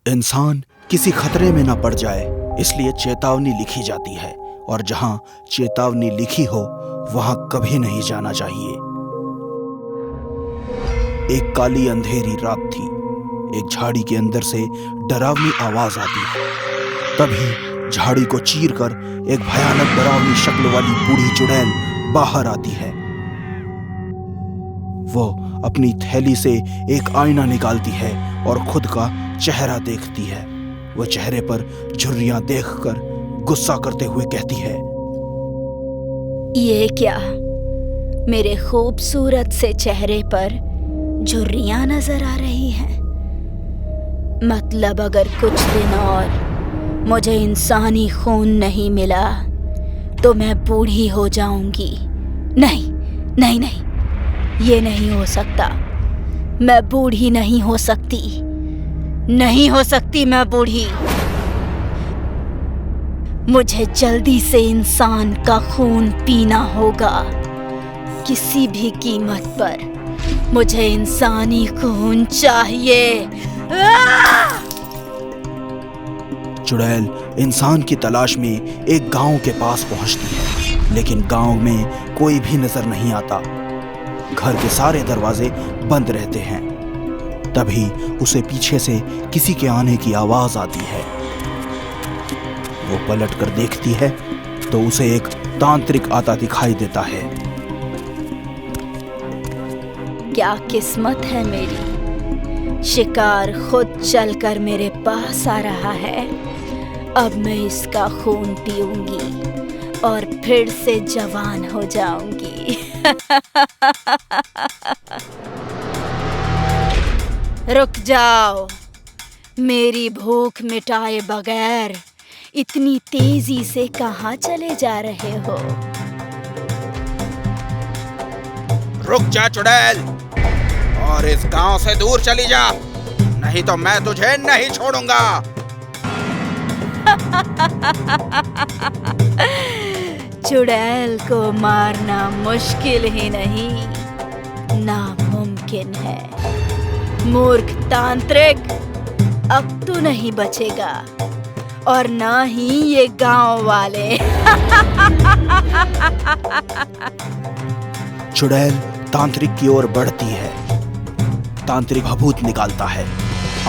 इंसान किसी खतरे में न पड़ जाए इसलिए चेतावनी लिखी जाती है, और जहां चेतावनी लिखी हो वहां कभी नहीं जाना चाहिए। एक काली अंधेरी रात थी। एक झाड़ी के अंदर से डरावनी आवाज आती है। तभी झाड़ी को चीरकर एक भयानक डरावनी शक्ल वाली बूढ़ी चुड़ैल बाहर आती है। वो अपनी थैली से एक आईना निकालती है और खुद का चेहरा देखती है। वो चेहरे पर झुर्रियां देखकर गुस्सा करते हुए कहती है, ये क्या? मेरे खूबसूरत से चेहरे पर झुर्रियां नजर आ रही हैं। मतलब अगर कुछ दिन और मुझे इंसानी खून नहीं मिला तो मैं बूढ़ी हो जाऊंगी। नहीं नहीं नहीं, ये नहीं हो सकता। मैं बूढ़ी नहीं हो सकती, नहीं हो सकती मैं बूढ़ी। मुझे जल्दी से इंसान का खून पीना होगा, किसी भी कीमत पर। मुझे इंसानी खून चाहिए। चुड़ैल इंसान की तलाश में एक गांव के पास पहुंचती है, लेकिन गांव में कोई भी नजर नहीं आता। घर के सारे दरवाजे बंद रहते हैं। तभी उसे पीछे से किसी के आने की आवाज आती है। वो पलट कर देखती है तो उसे एक तांत्रिक आता दिखाई देता है। क्या किस्मत है मेरी, शिकार खुद चलकर मेरे पास आ रहा है। अब मैं इसका खून पीऊंगी और फिर से जवान हो जाऊंगी। रुक जाओ, मेरी भूख मिटाए बगैर इतनी तेजी से कहाँ चले जा रहे हो? रुक जा चुड़ैल, और इस गांव से दूर चली जा, नहीं तो मैं तुझे नहीं छोड़ूंगा। चुड़ैल को मारना मुश्किल ही नहीं, नामुमकिन है। मूर्ख तांत्रिक, अब तू नहीं बचेगा, और ना ही ये गांव वाले। चुड़ैल तांत्रिक की ओर बढ़ती है। तांत्रिक भभूत निकालता है,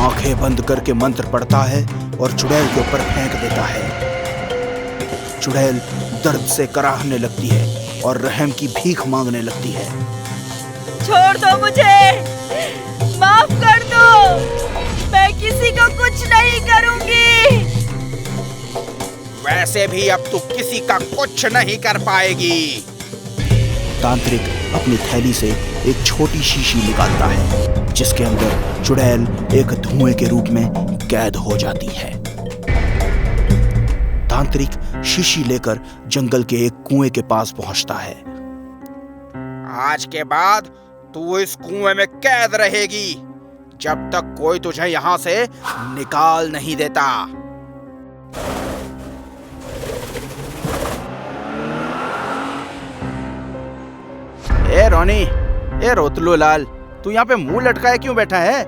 आंखें बंद करके मंत्र पढ़ता है और चुड़ैल के ऊपर फेंक देता है। चुड़ैल दर्द से कराहने लगती है और रहम की भीख मांगने लगती है। छोड़ दो मुझे, माफ कर दो, मैं किसी को कुछ नहीं करूंगी। वैसे भी अब तू किसी का कुछ नहीं कर पाएगी। तांत्रिक अपनी थैली से एक छोटी शीशी निकालता है, जिसके अंदर चुड़ैल एक धुएं के रूप में कैद हो जाती है। तांत्रिक शीशी लेकर जंगल के एक कुएं के पास पहुंचता है। आज के बाद तू इस कुएं में कैद रहेगी, जब तक कोई तुझे यहाँ से निकाल नहीं देता। ए रोनी, ए रोतलू लाल, तू यहाँ पे मुंह लटकाए क्यों बैठा है?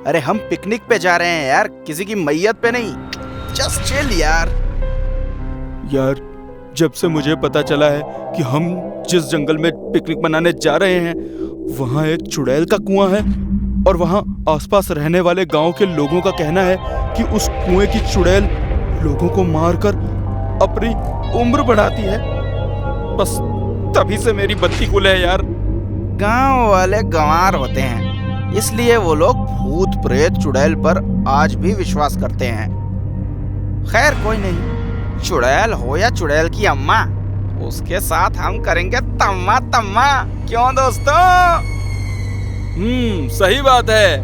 अरे हम पिकनिक पे जा रहे हैं यार, किसी की मैयत पे नहीं। जस्ट चिल यार। यार, जब से मुझे पता चला है कि हम जिस जंगल में पिकनिक मनाने जा रहे हैं वहाँ एक चुड़ैल का कुआं है, और वहाँ आसपास रहने वाले गांव के लोगों का कहना है कि उस कुएं की चुड़ैल लोगों को मारकर अपनी उम्र बढ़ाती है। बस तभी से मेरी बत्ती गुल है यार। गांव वाले गंवार होते हैं, इसलिए वो लोग भूत प्रेत चुड़ैल पर आज भी विश्वास करते हैं। खैर कोई नहीं, चुड़ैल हो या चुड़ैल की अम्मा, उसके साथ हम करेंगे तम्मा तम्मा। क्यों दोस्तों? सही बात है।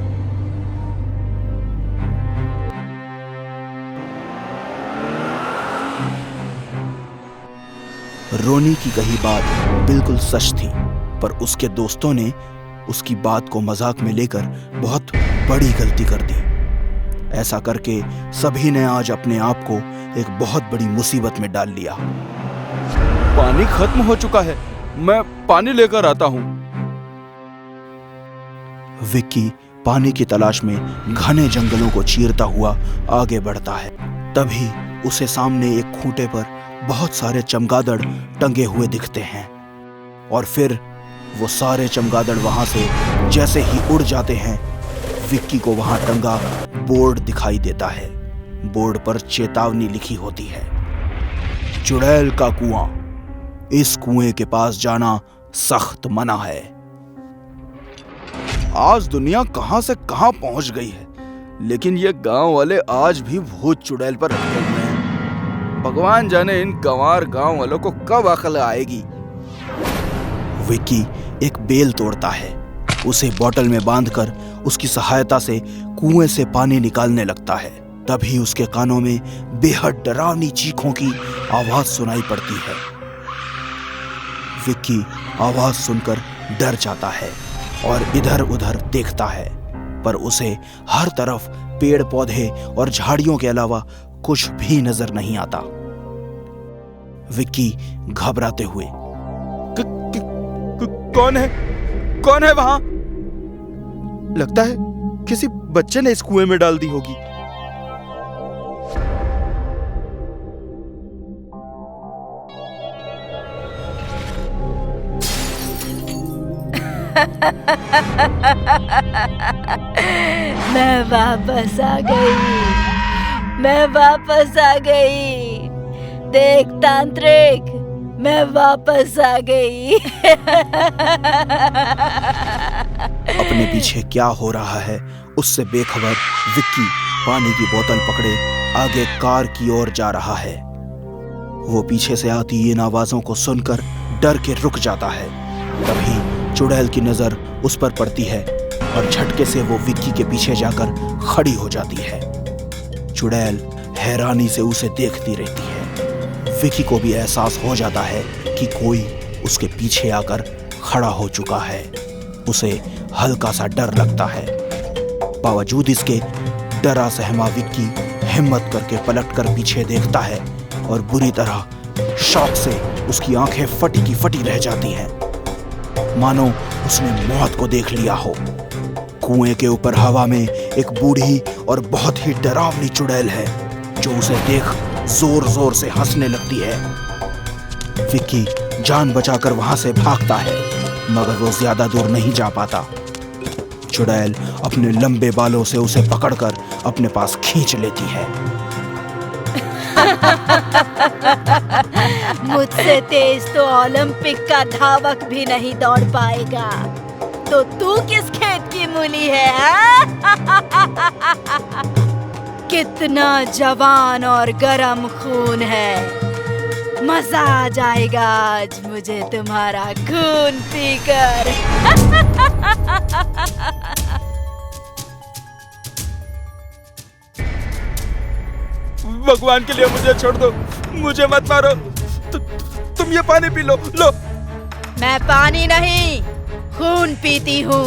रोनी की कही बात बिल्कुल सच थी, पर उसके दोस्तों ने उसकी बात को मजाक में लेकर बहुत बड़ी गलती कर दी। ऐसा करके सभी ने आज अपने आप को एक बहुत बड़ी मुसीबत में डाल लिया। पानी खत्म हो चुका है, मैं पानी लेकर आता हूँ। विक्की पानी की तलाश में घने जंगलों को चीरता हुआ आगे बढ़ता है। तभी उसे सामने एक खूंटे पर बहुत सारे चमगादड़ टंगे हुए दिखते हैं और फिर वो सारे चमगादड़ वहां से जैसे ही उड़ जाते हैं, विक्की को वहां टंगा बोर्ड दिखाई देता है। बोर्ड पर चेतावनी लिखी होती है, चुड़ैल का कुआं, इस कुएं के पास जाना सख्त मना है। आज दुनिया कहां से कहां पहुंच गई है, लेकिन ये गांव वाले आज भी भूत चुड़ैल पर अटके हुए हैं। भगवान जाने इन गंवार गांव वालों को कब अकल आएगी। विक्की एक बेल तोड़ता है, उसे बोतल में बांधकर उसकी सहायता से कुएं से पानी निकालने लगता है। तभी उसके कानों में बेहद डरावनी चीखों की आवाज सुनाई पड़ती है। विक्की आवाज सुनकर डर जाता है और इधर उधर देखता है, पर उसे हर तरफ पेड़ पौधे और झाड़ियों के अलावा कुछ भी नजर नहीं आता। विक्की घबराते हुए, कौन है वहां? लगता है किसी बच्चे ने इस कुएं में डाल दी होगी। मैं वापस आ गई। देख तांत्रिक, मैं वापस आ गई। अपने पीछे क्या हो रहा है उससे बेखबर विक्की पानी की बोतल पकड़े आगे कार की ओर जा रहा है। वो पीछे से आती इन आवाजों को सुनकर डर के रुक जाता है। तभी चुड़ैल की नजर उस पर पड़ती है और झटके से वो विक्की के पीछे जाकर खड़ी हो जाती है। चुड़ैल हैरानी से उसे देखती रहती है। विक्की को भी एहसास हो जाता है कि कोई उसके पीछे आकर खड़ा हो चुका है। उसे हल्का सा डर लगता है। बावजूद इसके डरा सहमा विक्की हिम्मत करके पलटकर पीछे देखता है और बुरी तरह शौक से उसकी आंखें फटी की फटी रह जाती हैं, मानो उसने मौत को देख लिया हो। कुएं के ऊपर हवा में एक बूढ़ी और बहुत ही डरावनी चुड़ैल है जो उसे देख जोर जोर से हंसने लगती है। विक्की जान बचाकर वहां से भागता है, मगर वो ज्यादा दूर नहीं जा पाता। चुड़ैल अपने लंबे बालों से उसे पकड़कर अपने पास खींच लेती है। मुझसे तेज तो ओलंपिक का धावक भी नहीं दौड़ पाएगा, तो तू किस खेत की मूली है? कितना जवान और गरम खून है। मजा आ जाएगा आज मुझे तुम्हारा खून पीकर। भगवान के लिए मुझे छोड़ दो, मुझे मत मारो। तुम ये पानी पी लो। मैं पानी नहीं, खून पीती हूँ।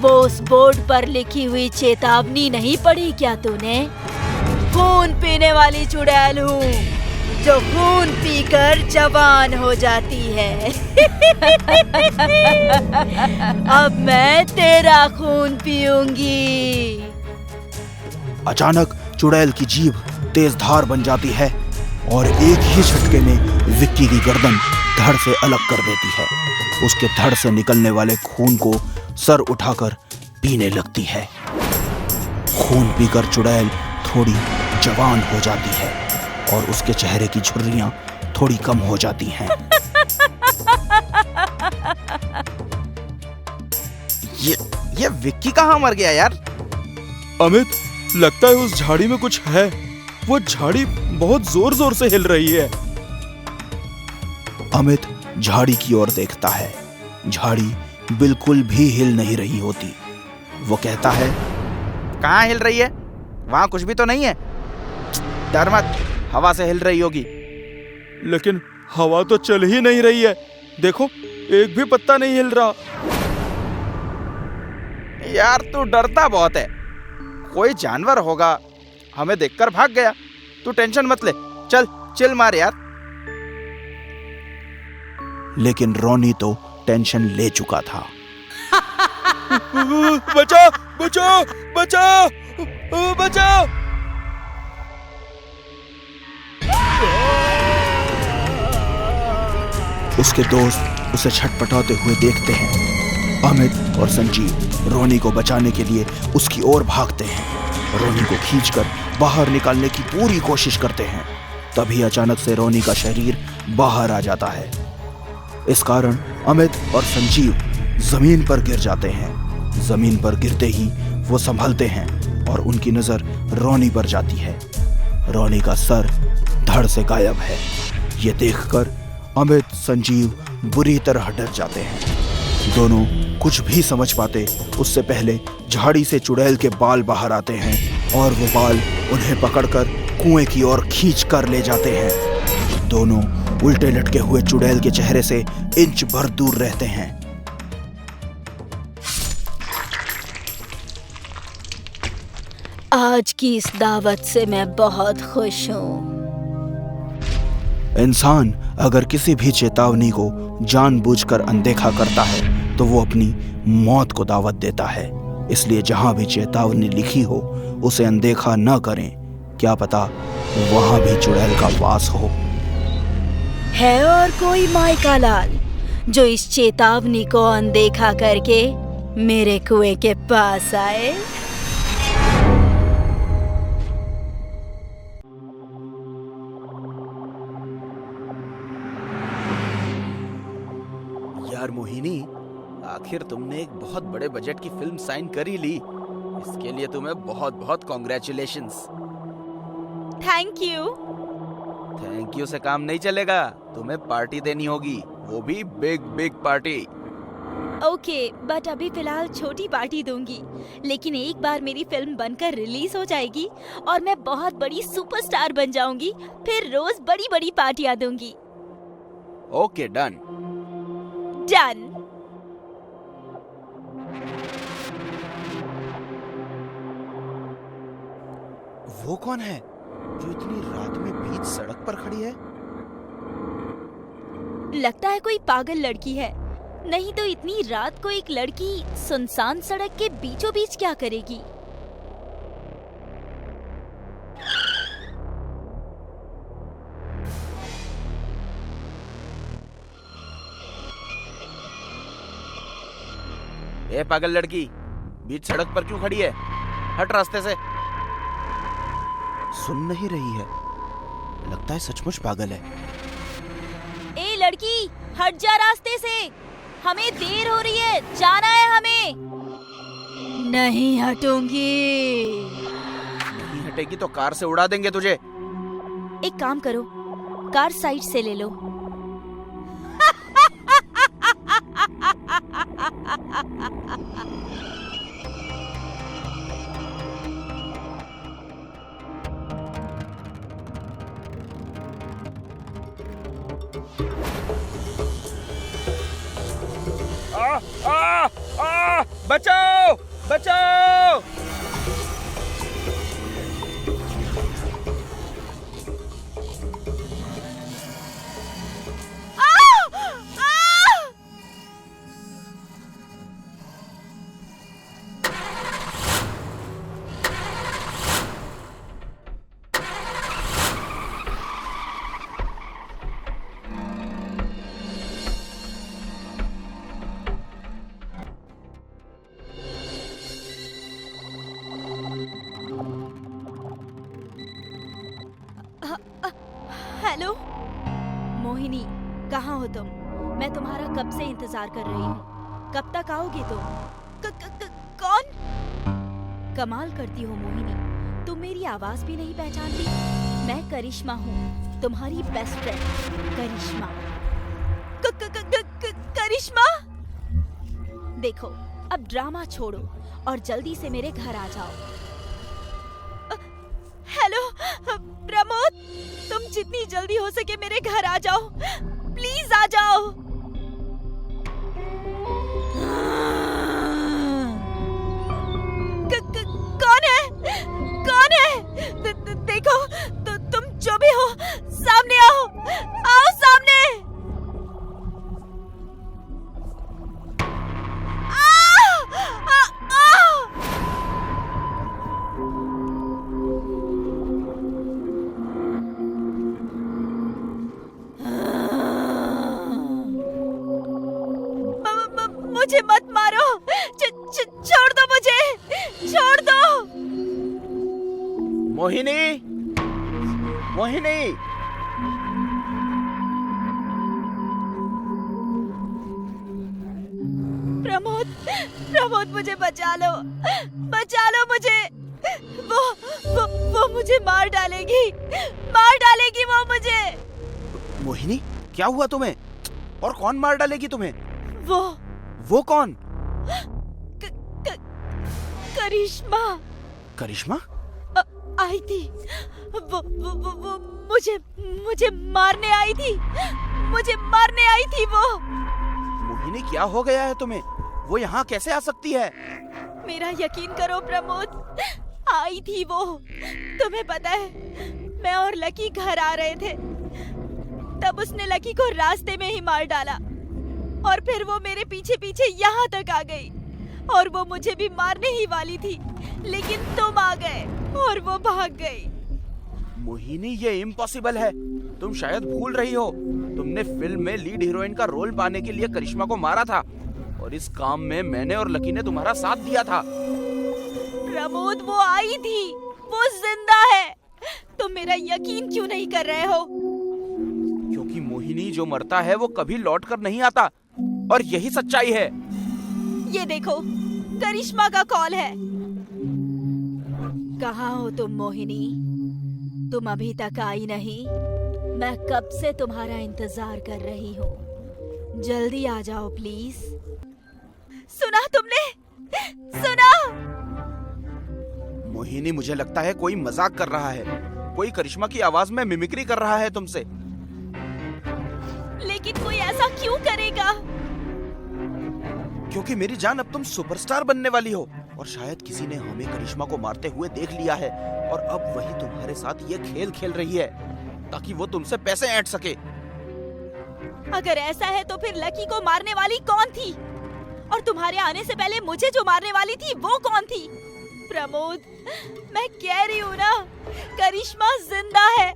वो उस बोर्ड पर लिखी हुई चेतावनी नहीं पढ़ी क्या तूने? खून पीने वाली चुड़ैल हूँ जो खून पीकर जवान हो जाती है। अब मैं तेरा खून पीऊंगी। अचानक चुड़ैल की जीभ तेज धार बन जाती है और एक ही झटके में विक्की की गर्दन धड़ से अलग कर देती है। उसके धड़ से निकलने वाले खून को सर उठाकर पीने लगती है। खून पीकर चुड़ैल थोड़ी जवान हो जाती है और उसके चेहरे की झुर्रियां थोड़ी कम हो जाती हैं। ये विक्की कहाँ मर गया यार? अमित, लगता है उस झाड़ी में कुछ है। वो झाड़ी बहुत जोर जोर से हिल रही है। अमित झाड़ी की ओर देखता है। झाड़ी बिल्कुल भी हिल नहीं रही होती। वो कहता है, कहाँ हिल रही है? वहां कुछ भी तो नहीं है। डर मत, हवा से हिल रही होगी। लेकिन हवा तो चल ही नहीं रही है। देखो, एक भी पत्ता नहीं हिल रहा। यार तू डरता बहुत है। कोई जानवर होगा, हमें देखकर भाग गया। तू टेंशन मत ले, चल चिल मार यार। लेकिन रोनी तो टेंशन ले चुका था। बचाओ बचाओ बचाओ बचाओ। उसके दोस्त उसे छटपटाते हुए देखते हैं। अमित और संजीव रोनी को बचाने के लिए उसकी ओर भागते हैं। रोनी को खींचकर बाहर निकालने की पूरी कोशिश करते हैं। तभी अचानक से रोनी का शरीर बाहर आ जाता है। इस कारण अमित और संजीव जमीन पर गिर जाते हैं। जमीन पर गिरते ही वो संभलते हैं और उनकी नजर रोनी पर जाती है। रोनी का सर धड़ से गायब है। ये देखकर अमित संजीव बुरी तरह डर जाते हैं। दोनों कुछ भी समझ पाते उससे पहले झाड़ी से चुड़ैल के बाल बाहर आते हैं और वो बाल उन्हें पकड़कर कुएं की ओर खींच कर ले जाते हैं। दोनों उल्टे लटके हुए चुड़ैल के चेहरे से इंच भर दूर रहते हैं। आज की इस दावत से मैं बहुत खुश हूँ। इंसान अगर किसी भी चेतावनी को जानबूझकर अनदेखा करता है तो वो अपनी मौत को दावत देता है। इसलिए जहां भी चेतावनी लिखी हो उसे अनदेखा न करें। क्या पता वहां भी चुड़ैल का वास हो। है और कोई माइका लाल जो इस चेतावनी को अनदेखा करके मेरे कुएं के पास आए? यार मोहिनी, आखिर तुमने एक बहुत बड़े बजट की फिल्म साइन कर ही ली। इसके लिए तुम्हें बहुत बहुत congratulations. Thank you. Thank you से काम नहीं चलेगा, तुम्हें पार्टी देनी होगी, वो भी big big party. Okay, but अभी फिलहाल छोटी पार्टी दूंगी, लेकिन एक बार मेरी फिल्म बनकर रिलीज हो जाएगी और मैं बहुत बड़ी सुपरस्टार बन जाऊंगी, फिर रोज बड़ी बड़ी पार्टियां दूंगी। Okay, done. डन। वो कौन है जो इतनी रात में बीच सड़क पर खड़ी है? लगता है कोई पागल लड़की है, नहीं तो इतनी रात को एक लड़की सुनसान सड़क के बीचों बीच क्या करेगी? ए पागल लड़की, बीच सड़क पर क्यों खड़ी है? हट रास्ते से। सुन नहीं रही है, लगता है सचमुच पागल है। ए लड़की, हट जा रास्ते से, हमें देर हो रही है, जाना है हमें। नहीं हटूंगी। नहीं हटेगी तो कार से उड़ा देंगे तुझे। एक काम करो, कार साइड से ले लो। बचाओ बचाओ। हेलो मोहिनी, कहाँ हो तुम? मैं तुम्हारा कब से इंतजार कर रही हूँ। कब तक आओगी तुम? कौन? कमाल करती हो मोहिनी, तुम मेरी आवाज भी नहीं पहचानती। मैं करिश्मा हूँ, तुम्हारी बेस्ट फ्रेंड करिश्मा। करिश्मा, देखो अब ड्रामा छोड़ो और जल्दी से मेरे घर आ जाओ। हेलो प्रमोद, तुम जितनी जल्दी हो सके मेरे घर आ जाओ, प्लीज आ जाओ। कौन है? कौन है? देखो, तुम जो भी हो, सामने आओ, आओ सामने। आ! आ! मुझे मत मारो, छोड़ दो मुझे, छोड़ दो। मोहिनी, मोहिनी। प्रमोद, प्रमोद मुझे बचा लो मुझे। वो मुझे मार डालेगी वो मुझे। मोहिनी, क्या हुआ तुम्हें? और कौन मार डालेगी तुम्हें? वो कौन? करिश्मा। करिश्मा? आई थी वो मुझे मारने आई थी, वो। मोहिनी, क्या हो गया है तुम्हें? वो यहाँ कैसे आ सकती है? मेरा यकीन करो प्रमोद, आई थी वो। तुम्हें पता है, मैं और लकी घर आ रहे थे, तब उसने लकी को रास्ते में ही मार डाला और फिर वो मेरे पीछे पीछे यहाँ तक आ गई और वो मुझे भी मारने ही वाली थी, लेकिन तुम आ गए और वो भाग गई। मोहिनी, ये इम्पॉसिबल है। तुम शायद भूल रही हो, तुमने फिल्म में लीड हीरोइन का रोल पाने के लिए करिश्मा को मारा था और इस काम में मैंने और लकी ने तुम्हारा साथ दिया था। प्रमोद, वो आई थी, वो जिंदा है। तुम मेरा यकीन क्यों नहीं कर रहे हो? क्योंकि मोहिनी, जो मरता है वो कभी लौट कर नहीं आता और यही सच्चाई है। ये देखो, करिश्मा का कॉल है। कहाँ हो तुम मोहिनी? तुम अभी तक आई नहीं। मैं कब से तुम्हारा इंतजार कर रही हूँ। जल्दी आ जाओ प्लीज। सुना तुमने? सुना? मोहिनी, मुझे लगता है कोई मजाक कर रहा है। कोई करिश्मा की आवाज में मिमिक्री कर रहा है तुमसे। लेकिन कोई ऐसा क्यों करेगा? क्योंकि मेरी जान, अब तुम सुपरस्टार बनने वाली हो और शायद किसी ने हमें करिश्मा को मारते हुए देख लिया है और अब वही तुम्हारे साथ ये खेल खेल रही है ताकि वो तुमसे पैसे ऐंठ सके। अगर ऐसा है तो फिर लकी को मारने वाली कौन थी? और तुम्हारे आने से पहले मुझे जो मारने वाली थी वो कौन थी? प्रमोद, मैं कह रही हूँ ना, करिश्मा जिंदा है।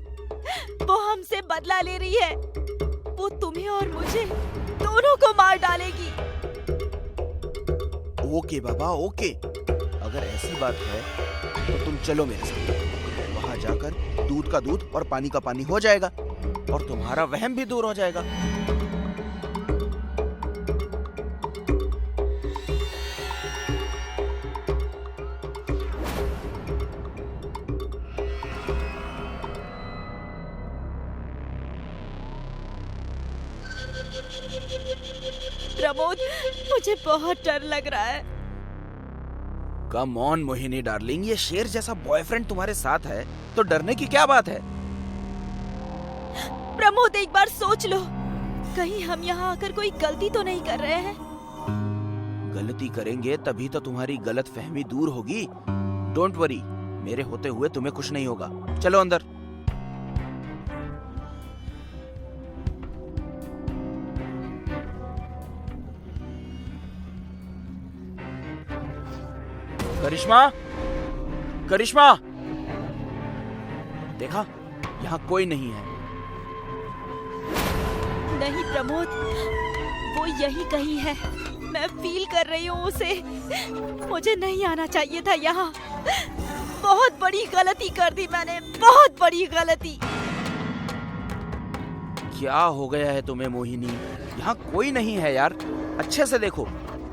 वो हमसे बदला ले रही है। वो तुम्हें और मुझे दोनों को मार डालेगी। ओके बाबा, ओके। अगर ऐसी बात है तो तुम चलो मेरे साथ। वहां जाकर दूध का दूध और पानी का पानी हो जाएगा और तुम्हारा वहम भी दूर हो जाएगा। प्रमोद, मुझे बहुत डर लग रहा है। कम ऑन मोहिनी डार्लिंग, ये शेर जैसा बॉयफ्रेंड तुम्हारे साथ है तो डरने की क्या बात है? प्रमोद, एक बार सोच लो, कहीं हम यहाँ आकर कोई गलती तो नहीं कर रहे हैं? गलती करेंगे तभी तो तुम्हारी गलत फहमी दूर होगी। डोंट वरी, मेरे होते हुए तुम्हें कुछ नहीं होगा। चलो अंदर। करिश्मा, करिश्मा, देखा, यहाँ कोई नहीं है। नहीं प्रमोद, वो यही कहीं है। मैं फील कर रही हूँ उसे। मुझे नहीं आना चाहिए था यहाँ। बहुत बड़ी गलती कर दी मैंने, बहुत बड़ी गलती। क्या हो गया है तुम्हें मोहिनी? यहाँ कोई नहीं है यार। अच्छे से देखो,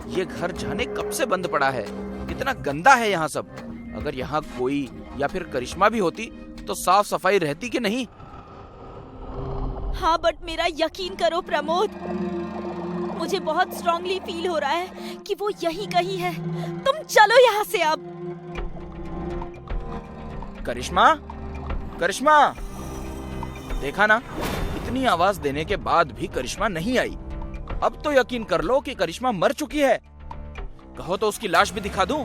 ये घर जाने कब से बंद पड़ा है। कितना गंदा है यहाँ सब। अगर यहाँ कोई या फिर करिश्मा भी होती तो साफ सफाई रहती कि नहीं? हाँ, बट मेरा यकीन करो प्रमोद, मुझे बहुत स्ट्रांगली फील हो रहा है कि वो यही कहीं है। तुम चलो यहाँ से अब। करिश्मा, करिश्मा, देखा ना, इतनी आवाज देने के बाद भी करिश्मा नहीं आई। अब तो यकीन कर लो कि करिश्मा मर चुकी है। कहो तो उसकी लाश भी दिखा दूं?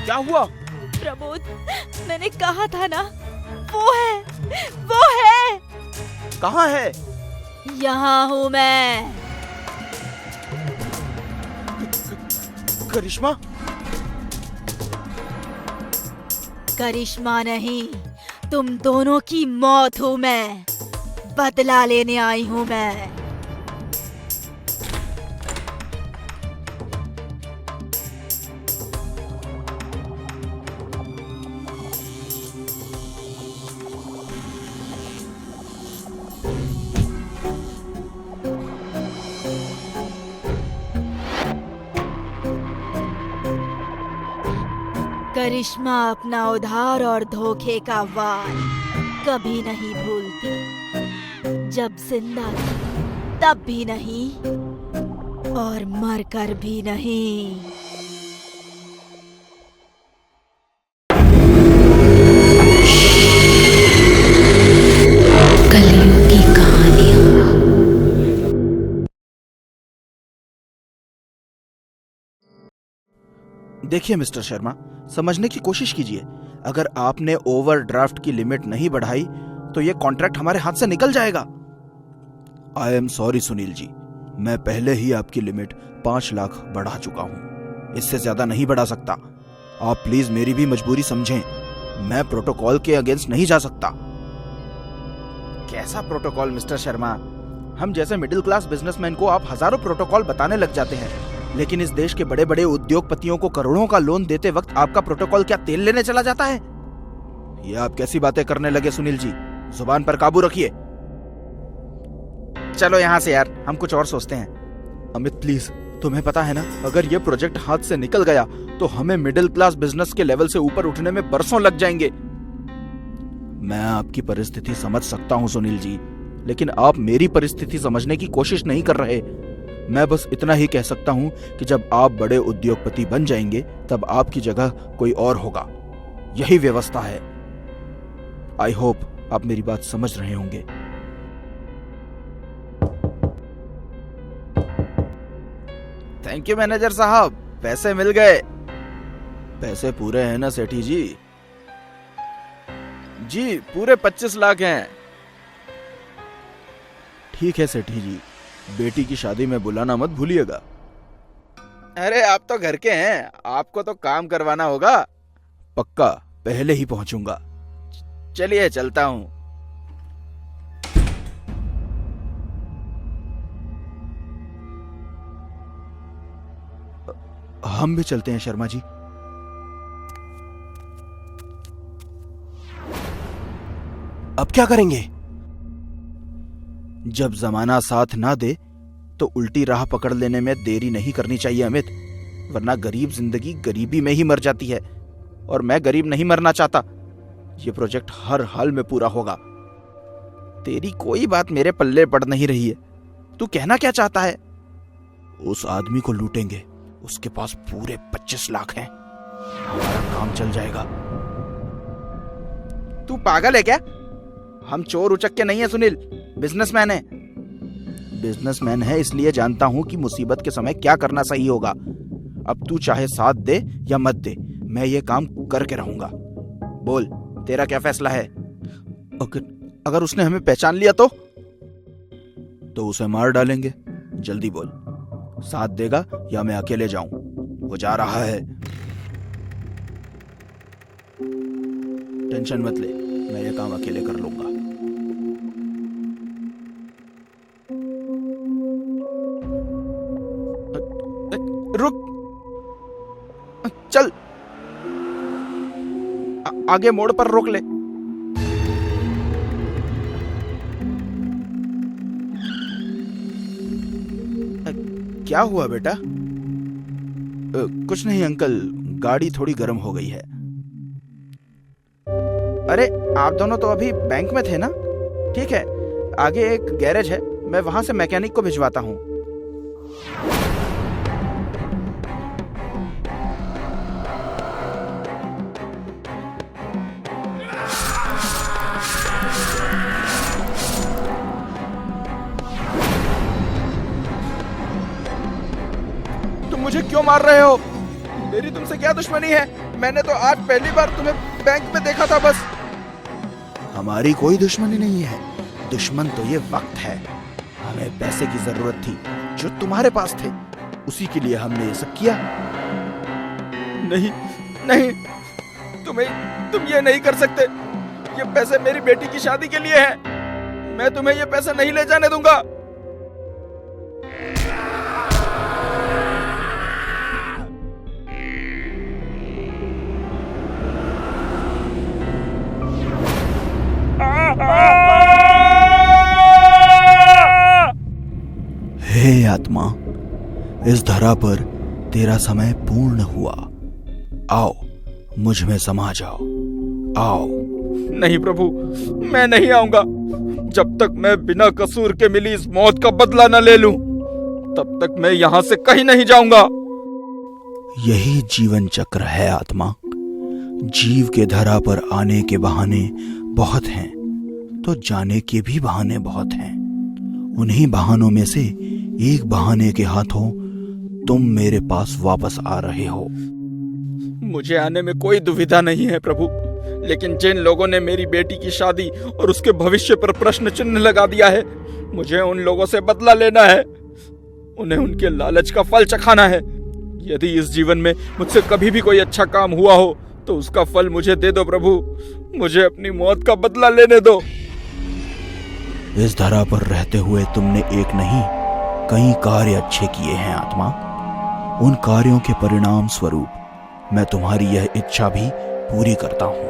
क्या हुआ? प्रमोद, मैंने कहा था ना, वो है, वो है। कहाँ है? यहाँ हूँ मैं। करिश्मा? करिश्मा नहीं, तुम दोनों की मौत हूं मैं, बदला लेने आई हूं मैं। करिश्मा अपना उधार और धोखे का वार कभी नहीं भूलती। जब जिंदा थी तब भी नहीं, और मरकर भी नहीं। कलियुग की कहानियां। देखिए मिस्टर शर्मा, समझने की कोशिश कीजिए। अगर आपने ओवरड्राफ्ट की लिमिट नहीं बढ़ाई तो ये कॉन्ट्रैक्ट हमारे हाथ से निकल जाएगा। I am sorry Sunil ji, मैं पहले ही आपकी लिमिट 5 लाख बढ़ा चुका हूं, इससे ज्यादा नहीं बढ़ा सकता। आप प्लीज मेरी भी मजबूरी समझें, मैं प्रोटोकॉल के अगेंस्ट नहीं जा सकता। कैसा प्रोटोकॉल मिस्टर शर्मा? हम जैसे मिडिल क्लास बिजनेसमैन को आप हजारों प्रोटोकॉल बताने लग जाते हैं, लेकिन इस देश के बड़े बड़े उद्योगपतियों को करोड़ों का लोन देते वक्त आपका प्रोटोकॉल क्या तेल लेने चला जाता है? ये आप कैसी बातें करने लगे सुनील जी? जुबान पर काबू रखिए। चलो यहाँ से यार, हम कुछ और सोचते हैं। अमित प्लीज, तुम्हें पता है ना, अगर ये प्रोजेक्ट हाथ से निकल गया तो हमें मिडिल क्लास बिजनेस के लेवल से ऊपर उठने में बरसों लग जाएंगे। मैं आपकी परिस्थिति समझ सकता हूं सुनील जी, लेकिन आप मेरी परिस्थिति समझने की कोशिश नहीं कर रहे। मैं बस इतना ही कह सकता हूं कि जब आप बड़े उद्योगपति बन जाएंगे तब आपकी जगह कोई और होगा। यही व्यवस्था है। आई होप आप मेरी बात समझ रहे होंगे। थैंक यू मैनेजर साहब, पैसे मिल गए। पैसे पूरे हैं ना सेठी जी? जी पूरे 25 लाख हैं। ठीक है सेठी जी, बेटी की शादी में बुलाना मत भूलिएगा। अरे आप तो घर के हैं, आपको तो काम करवाना होगा। पक्का, पहले ही पहुंचूंगा। चलिए चलता हूं। हम भी चलते हैं शर्मा जी। अब क्या करेंगे? जब जमाना साथ ना दे तो उल्टी राह पकड़ लेने में देरी नहीं करनी चाहिए अमित, वरना गरीब जिंदगी गरीबी में ही मर जाती है, और मैं गरीब नहीं मरना चाहता। ये प्रोजेक्ट हर हाल में पूरा होगा। तेरी कोई बात मेरे पल्ले पड़ नहीं रही है। तू कहना क्या चाहता है? उस आदमी को लूटेंगे, उसके पास पूरे 25 लाख हैं, हमारा काम चल जाएगा। तू पागल है क्या? हम चोर उचक्के नहीं है सुनील, बिजनेसमैन है। बिजनेसमैन है इसलिए जानता हूं कि मुसीबत के समय क्या करना सही होगा। अब तू चाहे साथ दे या मत दे, मैं ये काम करके रहूंगा। बोल, तेरा क्या फैसला है? अगर उसने हमें पहचान लिया तो उसे मार डालेंगे। जल्दी बोल, साथ देगा या मैं अकेले जाऊं? वो जा रहा है। टेंशन मत ले, मैं ये काम अकेले कर लूंगा। रुक, चल आगे मोड़ पर रोक ले। क्या हुआ बेटा? कुछ नहीं अंकल, गाड़ी थोड़ी गर्म हो गई है। अरे आप दोनों तो अभी बैंक में थे ना? ठीक है, आगे एक गैरेज है, मैं वहां से मैकेनिक को भिजवाता हूं। तुम मुझे क्यों मार रहे हो? मेरी तुमसे क्या दुश्मनी है? मैंने तो आज पहली बार तुम्हें बैंक में देखा था बस। हमारी कोई दुश्मनी नहीं है, दुश्मन तो ये वक्त है। हमें पैसे की जरूरत थी जो तुम्हारे पास थे, उसी के लिए हमने ये सब किया। नहीं नहीं, तुम ये नहीं कर सकते। ये पैसे मेरी बेटी की शादी के लिए हैं। मैं तुम्हें ये पैसे नहीं ले जाने दूंगा। हे आत्मा, इस धरा पर तेरा समय पूर्ण हुआ। आओ, मुझ में समा जाओ। आओ। नहीं प्रभु, मैं नहीं आऊंगा। जब तक मैं बिना कसूर के मिली इस मौत का बदला न ले लूं, तब तक मैं यहां से कहीं नहीं जाऊंगा। यही जीवन चक्र है आत्मा। जीव के धरा पर आने के बहाने बहुत हैं, तो जाने के भी बहाने बहुत हैं। उन्हीं बहानों में से एक बहाने के हाथों तुम मेरे पास वापस आ रहे हो। मुझे आने में कोई दुविधा नहीं है प्रभु, लेकिन जिन लोगों ने मेरी बेटी की शादी और उसके भविष्य पर प्रश्न चिन्ह लगा दिया है, मुझे उन लोगों से बदला लेना है। उन्हें उनके लालच का फल चखाना है। यदि इस जीवन में मुझसे कभी भी कोई अच्छा काम हुआ हो, तो उसका फल मुझे दे दो प्रभु। मुझे अपनी मौत का बदला लेने दो। इस धरा पर रहते हुए तुमने एक नहीं, कई कार्य अच्छे किए हैं आत्मा। उन कार्यों के परिणाम स्वरूप मैं तुम्हारी यह इच्छा भी पूरी करता हूं।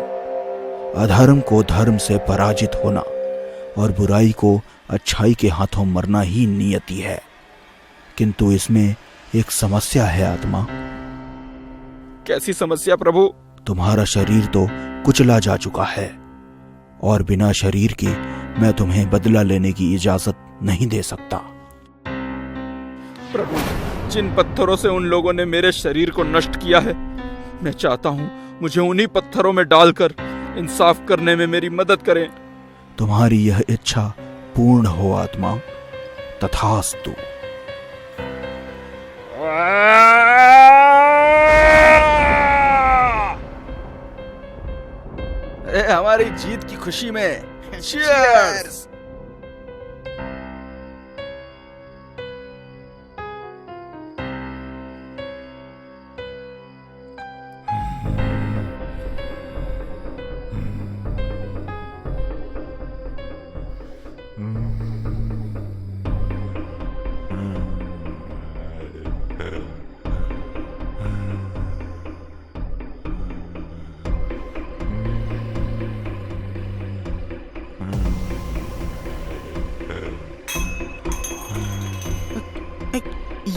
अधर्म को धर्म से पराजित होना और बुराई को अच्छाई के हाथों मरना ही नियति है। किंतु इसमें एक समस्या है आत्मा। कैसी समस्या प्रभु? तुम्हारा शरीर तो कुचला जा चुका है, और बिना शरीर के मैं तुम्हें बदला लेने की इजाजत नहीं दे सकता। प्रभु, जिन पत्थरों से उन लोगों ने मेरे शरीर को नष्ट किया है, मैं चाहता हूं मुझे उन्हीं पत्थरों में डालकर इंसाफ करने में मेरी मदद करें। तुम्हारी यह इच्छा पूर्ण हो आत्मा। तथास्तु। अरे हमारी जीत की खुशी में चीयर्स।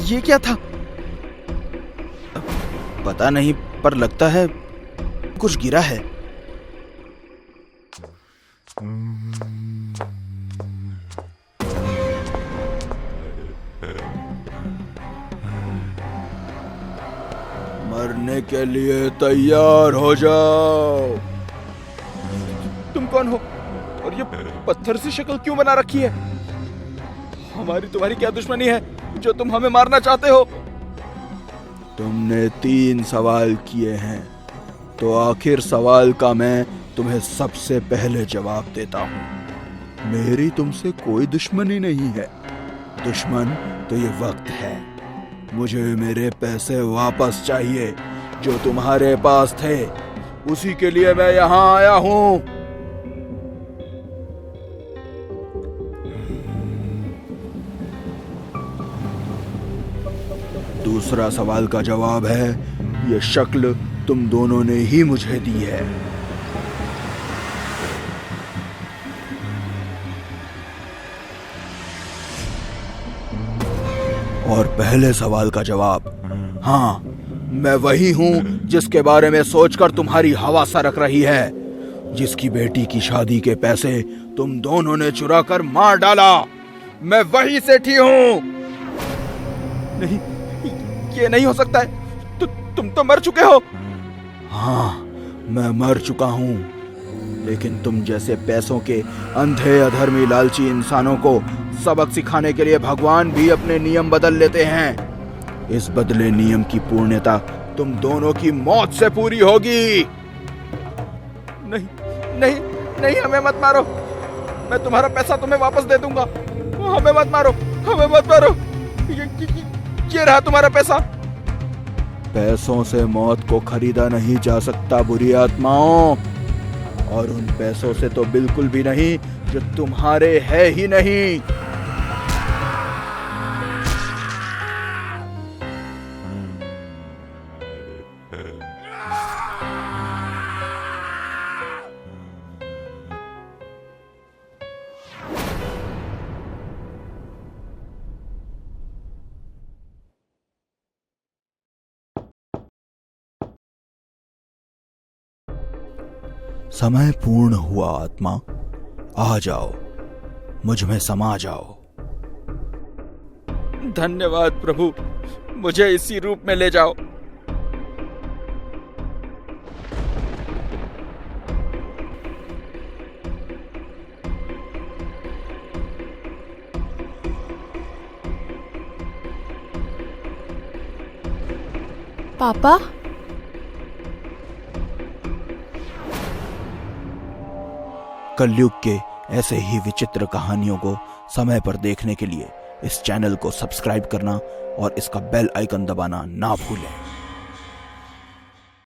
ये क्या था? पता नहीं, पर लगता है कुछ गिरा है। मरने के लिए तैयार हो जाओ। तुम कौन हो और ये पत्थर सी शक्ल क्यों बना रखी है? हमारी तुम्हारी क्या दुश्मनी है जो तुम हमें मारना चाहते हो? तुमने 3 सवाल किए हैं, तो आखिर सवाल का मैं तुम्हें सबसे पहले जवाब देता हूँ। मेरी तुमसे कोई दुश्मनी नहीं है। दुश्मन तो ये वक्त है। मुझे मेरे पैसे वापस चाहिए जो तुम्हारे पास थे। उसी के लिए मैं यहाँ आया हूँ। दूसरा सवाल का जवाब है, ये शक्ल तुम दोनों ने ही मुझे दी है। और पहले सवाल का जवाब, हाँ, मैं वही हूं जिसके बारे में सोचकर तुम्हारी हवा सरक रही है, जिसकी बेटी की शादी के पैसे तुम दोनों ने चुरा कर मार डाला। मैं वही सेठी हूं। नहीं, ये नहीं हो सकता है। तुम तो मर चुके हो। हाँ, मैं मर चुका हूँ, लेकिन तुम जैसे पैसों के अंधे अधर्मी लालची इंसानों को सबक सिखाने के लिए भगवान भी अपने नियम बदल लेते हैं। इस बदले नियम की पूर्णता तुम दोनों की मौत से पूरी होगी। नहीं नहीं नहीं, हमें मत मारो। मैं तुम्हारा पैसा तुम्हें वापस दे दूंगा। हमें मत मारो, हमें मत मारो। ये रहा तुम्हारा पैसा। पैसों से मौत को खरीदा नहीं जा सकता बुरी आत्माओं, और उन पैसों से तो बिल्कुल भी नहीं जो तुम्हारे है ही नहीं। समय पूर्ण हुआ आत्मा, आ जाओ, मुझ में समा जाओ। धन्यवाद प्रभु, मुझे इसी रूप में ले जाओ। पापा, कलयुग के ऐसे ही विचित्र कहानियों को समय पर देखने के लिए इस चैनल को सब्सक्राइब करना और इसका बेल आइकन दबाना ना भूलें।